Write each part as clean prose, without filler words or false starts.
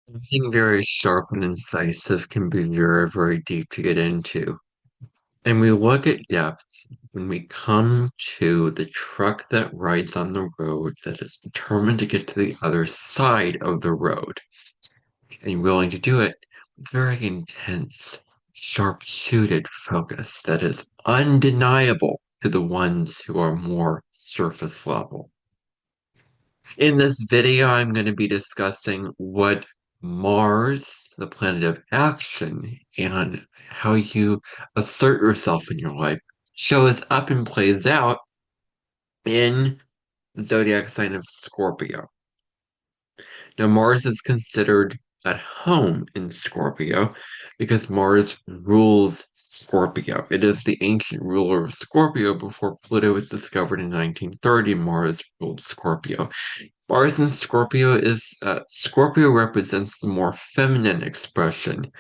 Something very sharp and incisive can be very, very deep to get into. And we look at depth when we come to the truck that rides on the road that is determined to get to the other side of the road and willing to do it with very intense, sharp-shooted focus that is undeniable to the ones who are more surface level. In this video, I'm going to be discussing what Mars, the planet of action, and how you assert yourself in your life shows up and plays out in the zodiac sign of Scorpio. Now, Mars is considered at home in Scorpio because Mars rules Scorpio. It is the ancient ruler of Scorpio before Pluto was discovered in 1930. Mars ruled Scorpio. Mars in Scorpio is Scorpio represents the more feminine expression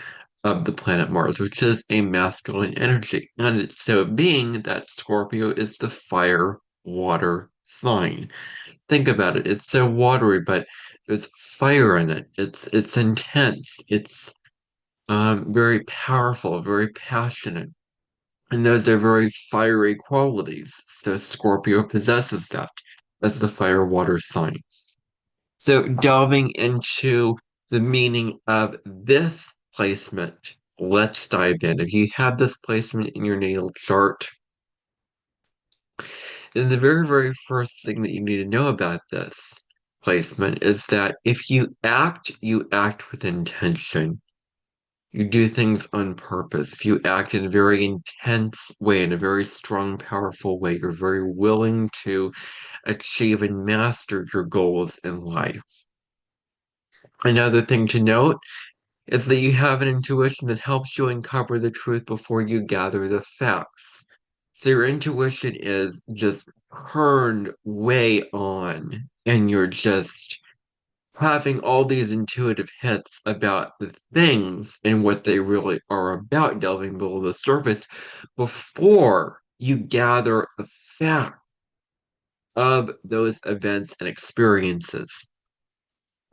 of the planet Mars, which is a masculine energy. And it's so being that Scorpio is the fire water sign. Think about it. It's so watery, but there's fire in it. It's intense. It's very powerful, very passionate. And those are very fiery qualities. So Scorpio possesses that as the fire water sign. So delving into the meaning of this placement, let's dive in. If you have this placement in your natal chart, then the very, very first thing that you need to know about this placement is that if you act with intention. You do things on purpose. You act in a very intense way, in a very strong, powerful way. You're very willing to achieve and master your goals in life. Another thing to note is that you have an intuition that helps you uncover the truth before you gather the facts. So your intuition is just turned way on, and you're just having all these intuitive hints about the things and what they really are about, delving below the surface before you gather the fact of those events and experiences.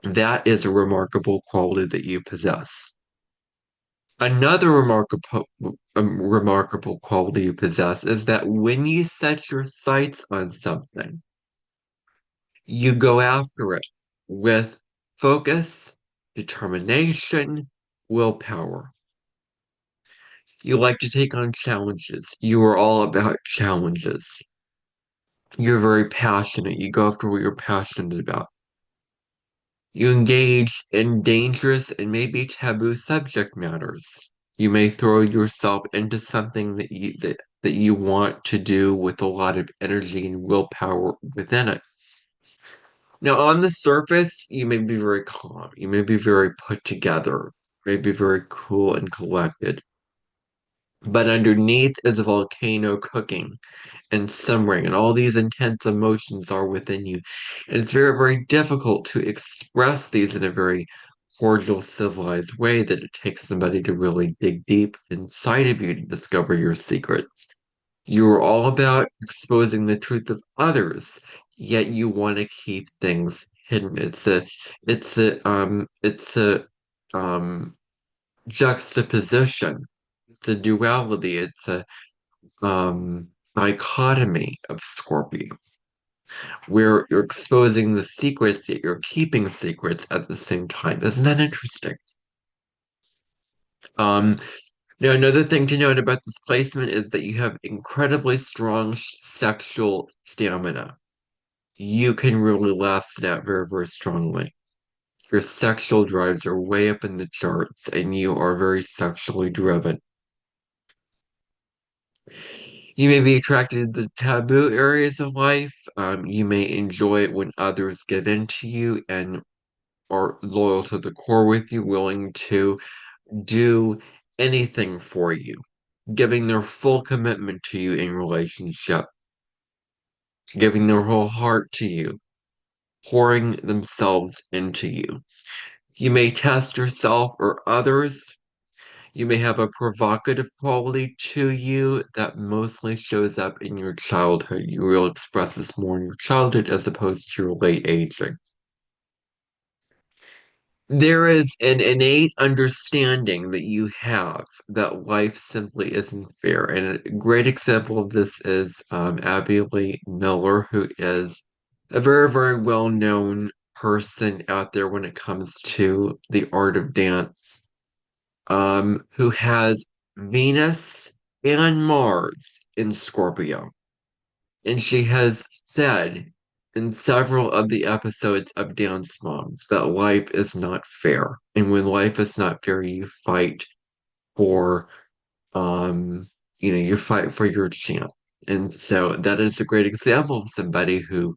That is a remarkable quality that you possess. Another remarkable quality you possess is that when you set your sights on something, you go after it with focus, determination, willpower. You like to take on challenges. You are all about challenges. You're very passionate. You go after what you're passionate about. You engage in dangerous and maybe taboo subject matters. You may throw yourself into something that you want to do with a lot of energy and willpower within it. Now, on the surface, you may be very calm. You may be very put together, may be very cool and collected. But underneath is a volcano cooking and simmering, and all these intense emotions are within you. And it's very, very difficult to express these in a very cordial, civilized way that it takes somebody to really dig deep inside of you to discover your secrets. You're all about exposing the truth of others, yet you want to keep things hidden. It's a juxtaposition. It's a duality. It's a dichotomy of Scorpio, where you're exposing the secrets, yet you're keeping secrets at the same time. Isn't that interesting? Um, Now, another thing to note about this placement is that you have incredibly strong sexual stamina. You can really last it out very, very strongly. Your sexual drives are way up in the charts, and you are very sexually driven. You may be attracted to the taboo areas of life. You may enjoy it when others give in to you and are loyal to the core with you, willing to do anything for you, giving their full commitment to you in relationship, giving their whole heart to you, pouring themselves into you. You may test yourself or others. You may have a provocative quality to you that mostly shows up in your childhood. You will express this more in your childhood as opposed to your late aging. There is an innate understanding that you have that life simply isn't fair. And a great example of this is Abby Lee Miller, who is a very, very well-known person out there when it comes to the art of dance, who has Venus and Mars in Scorpio. And she has said in several of the episodes of Dance Moms that life is not fair. And when life is not fair, you fight for, um, you fight for your champ. And so that is a great example of somebody who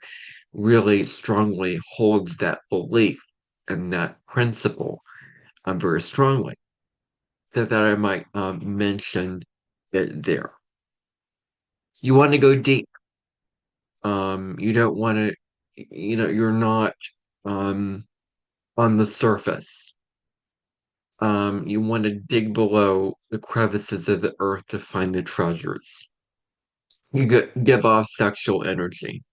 really strongly holds that belief and that principle very strongly. So that I might mention it there. You want to go deep. You don't want to, you're not um, on the surface. You want to dig below the crevices of the earth to find the treasures. Give off sexual energy.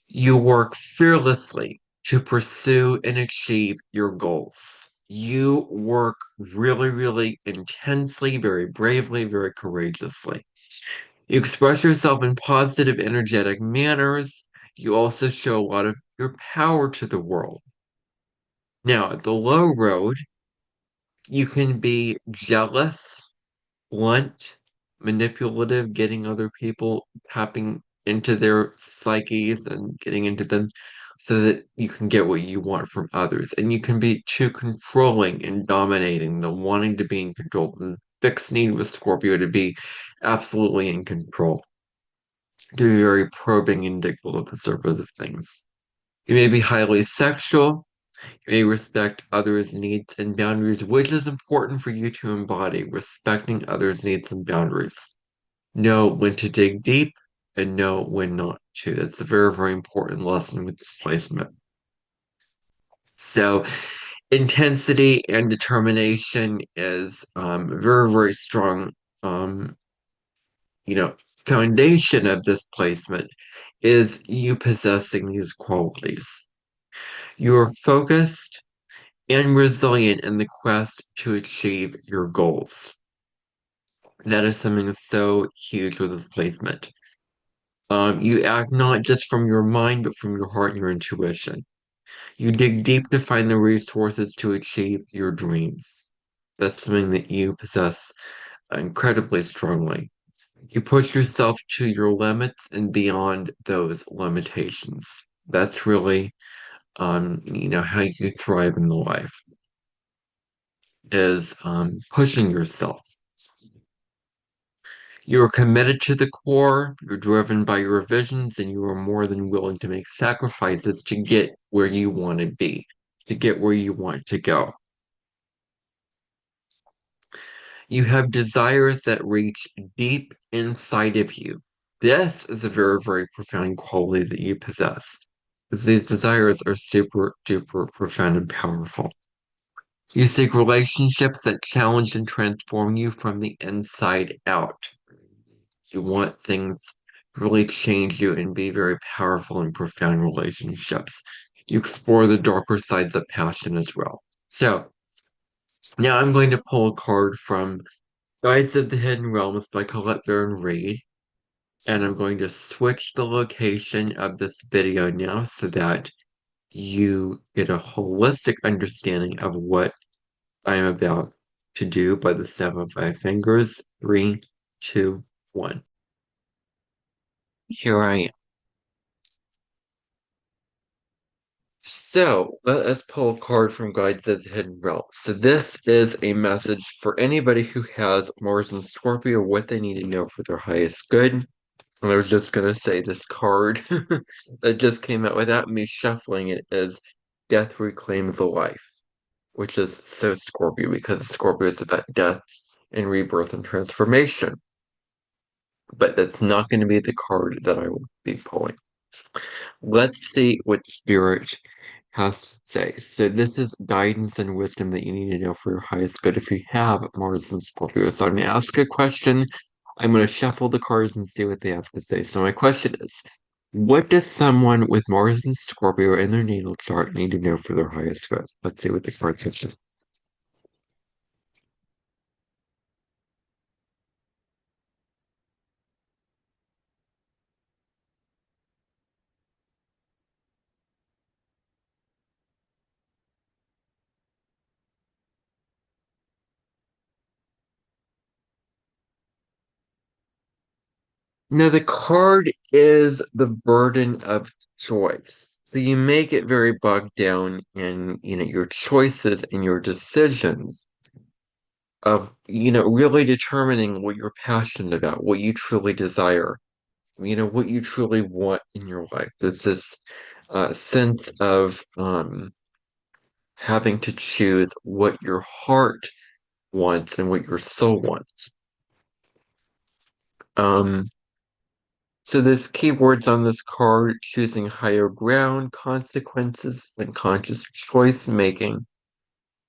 You work fearlessly to pursue and achieve your goals. You work really, really intensely, very bravely, very courageously. You express yourself in positive, energetic manners. You also show a lot of your power to the world. Now, at the low road, you can be jealous, blunt, manipulative, getting other people tapping into their psyches and getting into them so that you can get what you want from others. And you can be too controlling and dominating, the wanting to be in control, the fixed need with Scorpio to be absolutely in control, to be very probing and digable of conservative things. You may be highly sexual. You may respect others' needs and boundaries, which is important for you to embody, respecting others' needs and boundaries. Know when to dig deep and know when not to. That's a very, very important lesson with displacement. So, intensity and determination is very, very strong, um, you know, foundation of this placement is you possessing these qualities. You're focused and resilient in the quest to achieve your goals. That is something that's so huge with this placement. You act not just from your mind, but from your heart and your intuition. You dig deep to find the resources to achieve your dreams. That's something that you possess incredibly strongly. You push yourself to your limits and beyond those limitations. That's really, how you thrive in the life is pushing yourself. You are committed to the core, you're driven by your visions, and you are more than willing to make sacrifices to get where you want to be, to get where you want to go. You have desires that reach deep inside of you. This is a very, very profound quality that you possess, because these desires are super duper profound and powerful. You seek relationships that challenge and transform you from the inside out. You want things to really change you and be very powerful and profound relationships. You explore the darker sides of passion as well. So now I'm going to pull a card from Guides of the Hidden Realms by Colette Baron Reed, and I'm going to switch the location of this video now so that you get a holistic understanding of what I am about to do by the snap of my fingers. Three, two, one. Here I am. So let us pull a card from Guides of the Hidden Realm. So this is a message for anybody who has Mars and Scorpio, what they need to know for their highest good. And I was just gonna say this card that just came out without me shuffling it is Death Reclaims a Life, which is so Scorpio because Scorpio is about death and rebirth and transformation. But that's not going to be the card that I will be pulling. Let's see what Spirit has to say. So this is guidance and wisdom that you need to know for your highest good if you have Mars and Scorpio. So I'm going to ask a question. I'm going to shuffle the cards and see what they have to say. So my question is, What does someone with Mars and Scorpio in their natal chart need to know for their highest good? Let's see what the card says. Now, the card is the burden of choice. So you may get very bogged down in, your choices and your decisions of, really determining what you're passionate about, what you truly desire, what you truly want in your life. There's this sense of having to choose what your heart wants and what your soul wants. Um, So there's keywords on this card: choosing higher ground, consequences, and conscious choice making.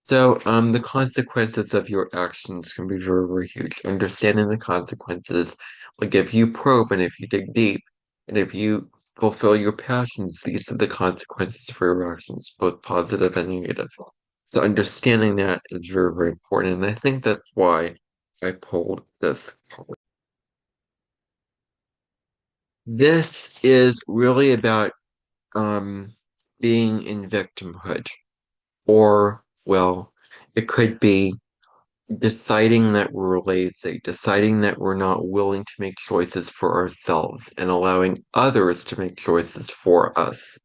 So the consequences of your actions can be very, very huge. Understanding the consequences, like if you probe and if you dig deep, and if you fulfill your passions, these are the consequences for your actions, both positive and negative. So understanding that is very, very important, and I think that's why I pulled this card. This is really about being in victimhood, or, well, it could be deciding that we're lazy, deciding that we're not willing to make choices for ourselves and allowing others to make choices for us,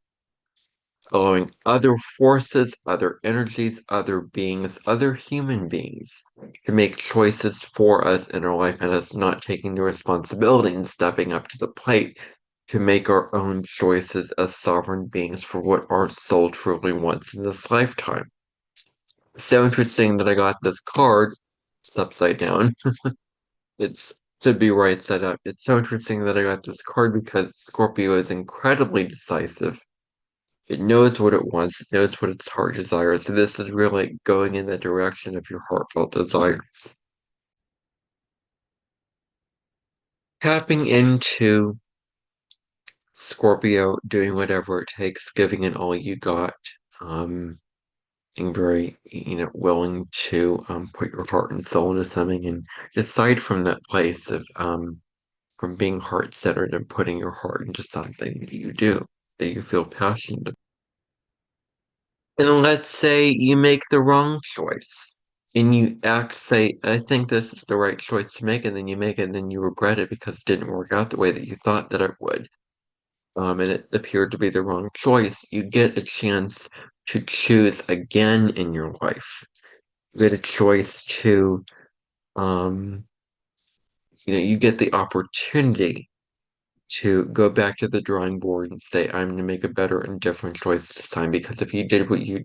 allowing other forces, other energies, other beings, other human beings to make choices for us in our life, and us not taking the responsibility and stepping up to the plate to make our own choices as sovereign beings for what our soul truly wants in this lifetime. So interesting that I got this card. It's upside down. It's should be right side up. It's so interesting that I got this card because Scorpio is incredibly decisive. It knows what it wants, it knows what its heart desires. So this is really going in the direction of your heartfelt desires. Tapping into Scorpio, doing whatever it takes, giving it all you got, being very, willing to put your heart and soul into something and decide from that place of from being heart-centered and putting your heart into something that you do, that you feel passionate. And let's say you make the wrong choice and you say, I think this is the right choice to make, and then you make it and then you regret it because it didn't work out the way that you thought that it would. And it appeared to be the wrong choice. You get a chance to choose again in your life. You get a choice to, um, you get the opportunity to go back to the drawing board and say, I'm going to make a better and different choice this time. Because if you do what you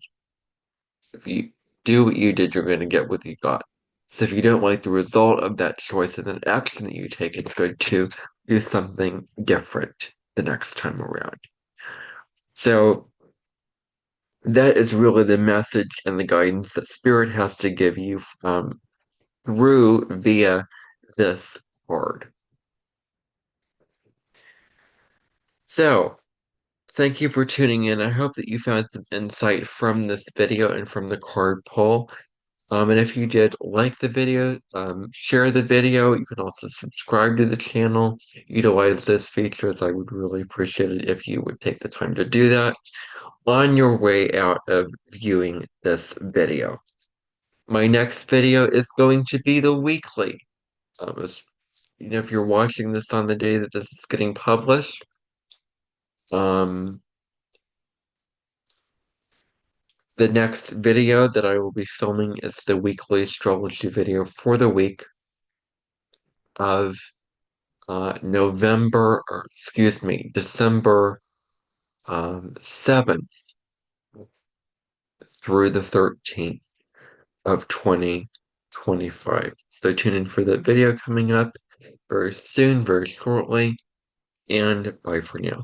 did, you're going to get what you got. So if you don't like the result of that choice and that action that you take, it's good to do something different the next time around. So that is really the message and the guidance that Spirit has to give you through via this card. So, thank you for tuning in. I hope that you found some insight from this video and from the card pull. And if you did like the video, share the video. You can also subscribe to the channel. Utilize those features. I would really appreciate it if you would take the time to do that on your way out of viewing this video. My next video is going to be the weekly. If you're watching this on the day that this is getting published, um, the next video that I will be filming is the weekly astrology video for the week of December 7th through the 13th of 2025. So tune in for that video coming up very soon, very shortly, and bye for now.